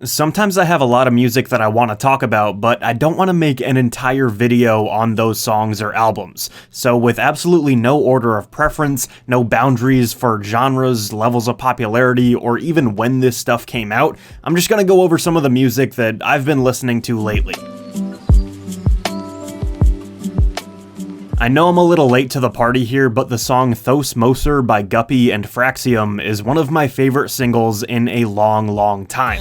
Sometimes I have a lot of music that I want to talk about, but I don't want to make an entire video on those songs or albums. So with absolutely no order of preference, no boundaries for genres, levels of popularity, or even when this stuff came out, I'm just gonna go over some of the music that I've been listening to lately. I know I'm a little late to the party here, but the song Thos Moser by Gupi and Fraxiom is one of my favorite singles in a long time.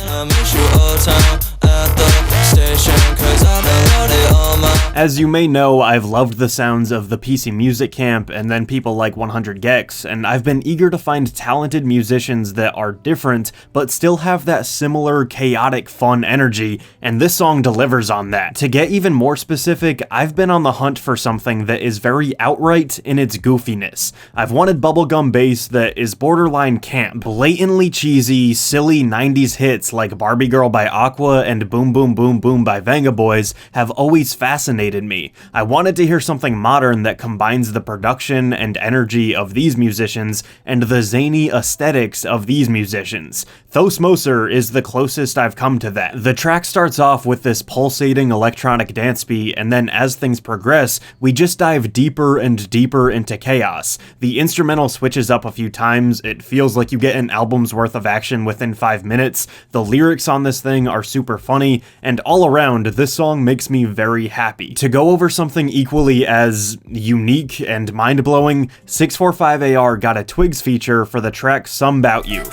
As you may know, I've loved the sounds of the PC Music Camp and then people like 100 gecs, and I've been eager to find talented musicians that are different, but still have that similar chaotic fun energy, and this song delivers on that. To get even more specific, I've been on the hunt for something that is very outright in its goofiness. I've wanted bubblegum bass that is borderline camp. Blatantly cheesy, silly 90s hits like Barbie Girl by Aqua and Boom Boom Boom Boom by Venga Boys have always fascinated me. I wanted to hear something modern that combines the production and energy of these musicians and the zany aesthetics of these musicians. Thos Moser is the closest I've come to that. The track starts off with this pulsating electronic dance beat, and then as things progress, we just dive deeper and deeper into chaos. The instrumental switches up a few times, it feels like you get an album's worth of action within 5 minutes, the lyrics on this thing are super funny, and all around, this song makes me very happy. To go over something equally as unique and mind-blowing, 645AR got a Twigs feature for the track Some 'Bout You.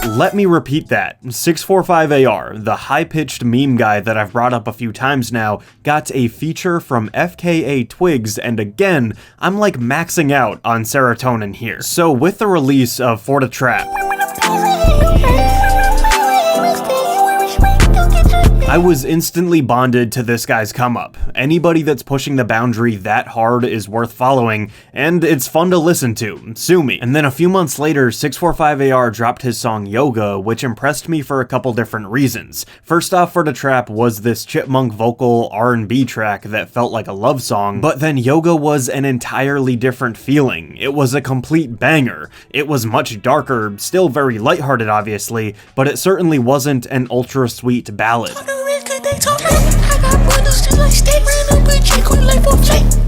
Let me repeat that. 645AR, the high-pitched meme guy that I've brought up a few times now, got a feature from FKA Twigs, and again, I'm like maxing out on serotonin here. So with the release of For the Trap, I was instantly bonded to this guy's come up. Anybody that's pushing the boundary that hard is worth following, and it's fun to listen to. Sue me. And then a few months later, 645AR dropped his song Yoga, which impressed me for a couple different reasons. First off, For the Trap was this chipmunk vocal R&B track that felt like a love song, but then Yoga was an entirely different feeling. It was a complete banger. It was much darker, still very lighthearted obviously, but it certainly wasn't an ultra sweet ballad.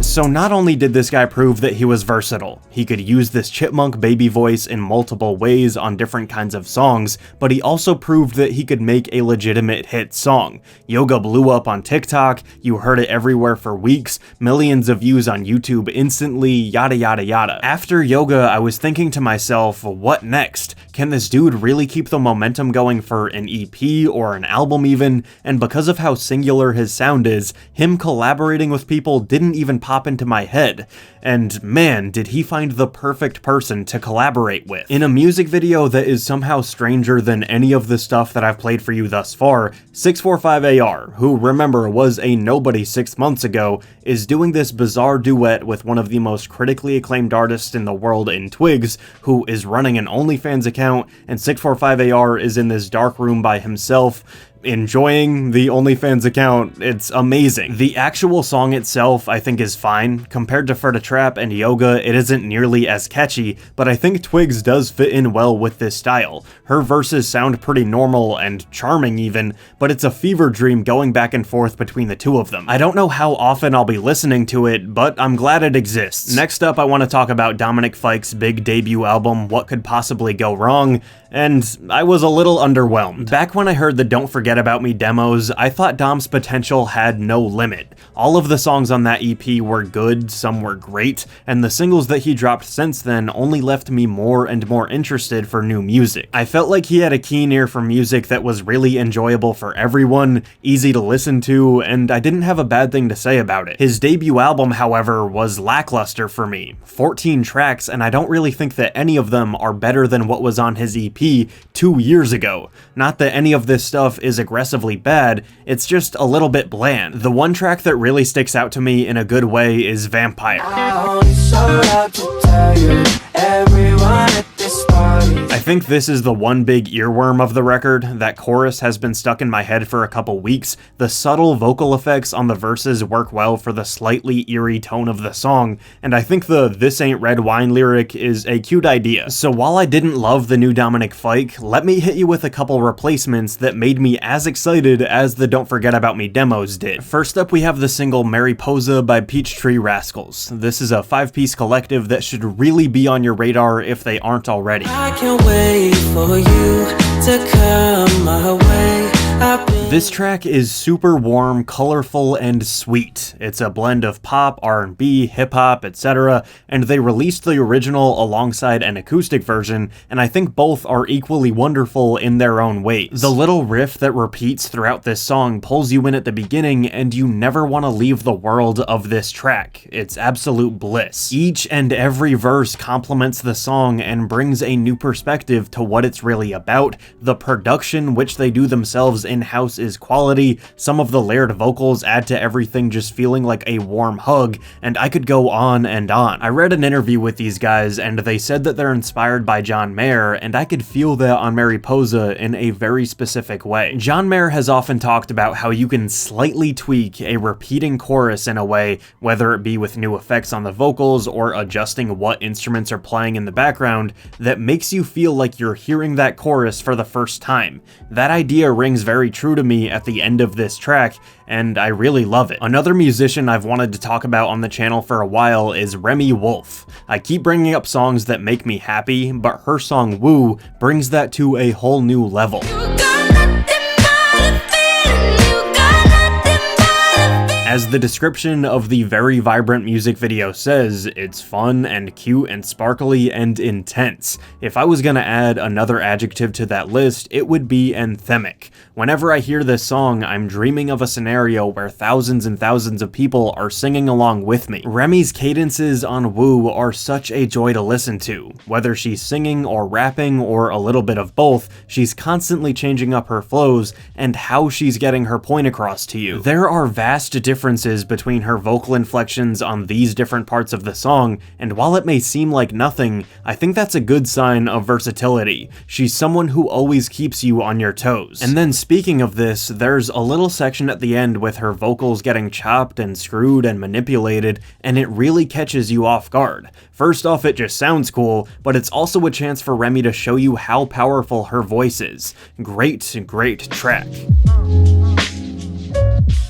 So not only did this guy prove that he was versatile, he could use this chipmunk baby voice in multiple ways on different kinds of songs, but he also proved that he could make a legitimate hit song. Yoga blew up on TikTok, you heard it everywhere for weeks, millions of views on YouTube instantly, yada yada yada. After Yoga, I was thinking to myself, what next? Can this dude really keep the momentum going for an EP or an album even? And because of how singular his sound is, him collaborating with people didn't even pop into my head. And man, did he find the perfect person to collaborate with. In a music video that is somehow stranger than any of the stuff that I've played for you thus far, 645AR, who remember was a nobody 6 months ago, is doing this bizarre duet with one of the most critically acclaimed artists in the world in Twigs, who is running an OnlyFans account, and 645AR is in this dark room by himself, enjoying the OnlyFans account. It's amazing. The actual song itself I think is fine. Compared to For the Trap and Yoga, it isn't nearly as catchy, but I think Twigs does fit in well with this style. Her verses sound pretty normal and charming even, but it's a fever dream going back and forth between the two of them. I don't know how often I'll be listening to it, but I'm glad it exists. Next up, I want to talk about Dominic Fike's big debut album, What Could Possibly Go Wrong, and I was a little underwhelmed. Back when I heard the Don't Forget About Me demos, I thought Dom's potential had no limit. All of the songs on that EP were good, some were great, and the singles that he dropped since then only left me more and more interested for new music. I felt like he had a keen ear for music that was really enjoyable for everyone, easy to listen to, and I didn't have a bad thing to say about it. His debut album, however, was lackluster for me. 14 tracks, and I don't really think that any of them are better than what was on his EP 2 years ago. Not that any of this stuff is aggressively bad, it's just a little bit bland. The one track that really sticks out to me in a good way is Vampire. I think this is the one big earworm of the record. That chorus has been stuck in my head for a couple weeks. The subtle vocal effects on the verses work well for the slightly eerie tone of the song, and I think the "This Ain't Red Wine" lyric is a cute idea. So while I didn't love the new Dominic Fike, let me hit you with a couple replacements that made me as excited as the Don't Forget About Me demos did. First up, we have the single Mariposa by Peachtree Rascals. This is a 5-piece collective that should really be on your radar if they aren't already. I can't wait for you to come my way. This track is super warm, colorful, and sweet. It's a blend of pop, R&B, hip-hop, etc., and they released the original alongside an acoustic version, and I think both are equally wonderful in their own ways. The little riff that repeats throughout this song pulls you in at the beginning, and you never want to leave the world of this track. It's absolute bliss. Each and every verse complements the song and brings a new perspective to what it's really about. The production, which they do themselves in-house, is quality. Some of the layered vocals add to everything just feeling like a warm hug, and I could go on and on. I read an interview with these guys, and they said that they're inspired by John Mayer, and I could feel that on Mariposa in a very specific way. John Mayer has often talked about how you can slightly tweak a repeating chorus in a way, whether it be with new effects on the vocals or adjusting what instruments are playing in the background, that makes you feel like you're hearing that chorus for the first time. That idea rings very true to me at the end of this track, and I really love it. Another musician I've wanted to talk about on the channel for a while is Remi Wolf. I keep bringing up songs that make me happy, but her song Woo brings that to a whole new level. As the description of the very vibrant music video says, it's fun and cute and sparkly and intense. If I was gonna add another adjective to that list, it would be anthemic. Whenever I hear this song, I'm dreaming of a scenario where thousands and thousands of people are singing along with me. Remi's cadences on Woo are such a joy to listen to. Whether she's singing or rapping or a little bit of both, she's constantly changing up her flows and how she's getting her point across to you. There are vast differences between her vocal inflections on these different parts of the song, and while it may seem like nothing, I think that's a good sign of versatility. She's someone who always keeps you on your toes. And then speaking of this, there's a little section at the end with her vocals getting chopped and screwed and manipulated, and it really catches you off guard. First off, it just sounds cool, but it's also a chance for Remi to show you how powerful her voice is. Great, great track.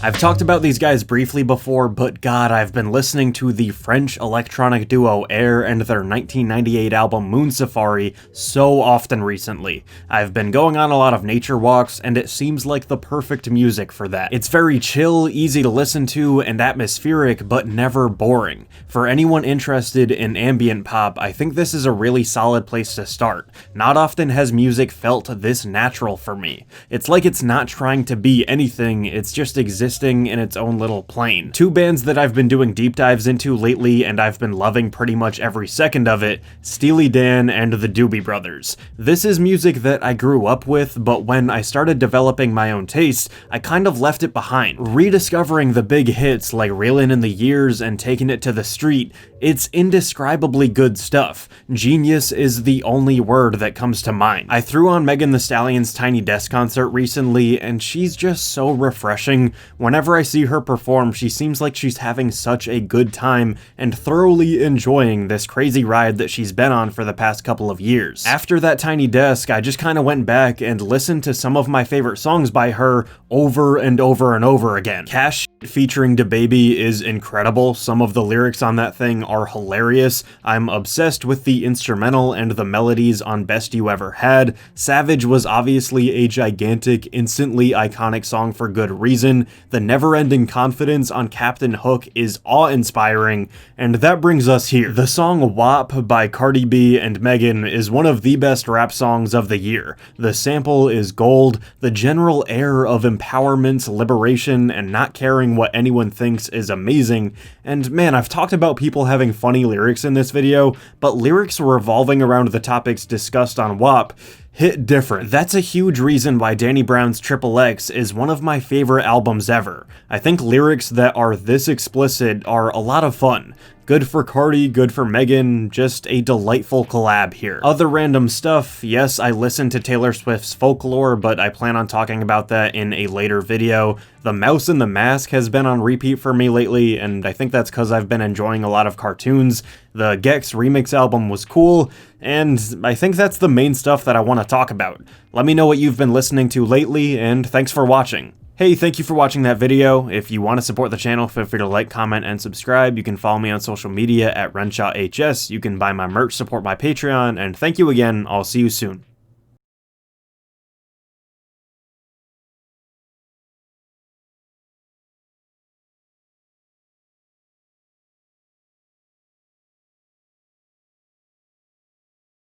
I've talked about these guys briefly before, but god, I've been listening to the French electronic duo Air and their 1998 album Moon Safari so often recently. I've been going on a lot of nature walks, and it seems like the perfect music for that. It's very chill, easy to listen to, and atmospheric, but never boring. For anyone interested in ambient pop, I think this is a really solid place to start. Not often has music felt this natural for me. It's like it's not trying to be anything, it's just existing in its own little plane. Two bands that I've been doing deep dives into lately and I've been loving pretty much every second of it, Steely Dan and the Doobie Brothers. This is music that I grew up with, but when I started developing my own taste, I kind of left it behind. Rediscovering the big hits like Reelin' in the Years and Taking It to the Street, it's indescribably good stuff. Genius is the only word that comes to mind. I threw on Megan Thee Stallion's Tiny Desk concert recently, and she's just so refreshing. Whenever I see her perform, she seems like she's having such a good time and thoroughly enjoying this crazy ride that she's been on for the past couple of years. After that Tiny Desk, I just kind of went back and listened to some of my favorite songs by her over and over and over again. Cash featuring DaBaby is incredible. Some of the lyrics on that thing are hilarious. I'm obsessed with the instrumental and the melodies on Best You Ever Had. Savage was obviously a gigantic, instantly iconic song for good reason. The never-ending confidence on Captain Hook is awe-inspiring, and that brings us here. The song WAP by Cardi B and Megan is one of the best rap songs of the year. The sample is gold, the general air of empowerment, liberation, and not caring what anyone thinks is amazing, and man, I've talked about people having funny lyrics in this video, but lyrics revolving around the topics discussed on WAP hit different. That's a huge reason why Danny Brown's XXX is one of my favorite albums ever. I think lyrics that are this explicit are a lot of fun. Good for Cardi, good for Megan, just a delightful collab here. Other random stuff, yes, I listened to Taylor Swift's Folklore, but I plan on talking about that in a later video. The Mouse and the Mask has been on repeat for me lately, and I think that's because I've been enjoying a lot of cartoons. The Gex remix album was cool, and I think that's the main stuff that I want to talk about. Let me know what you've been listening to lately, and thanks for watching. Hey, thank you for watching that video. If you want to support the channel, feel free to like, comment, and subscribe. You can follow me on social media at RenshawHS. You can buy my merch, support my Patreon, and thank you again. I'll see you soon.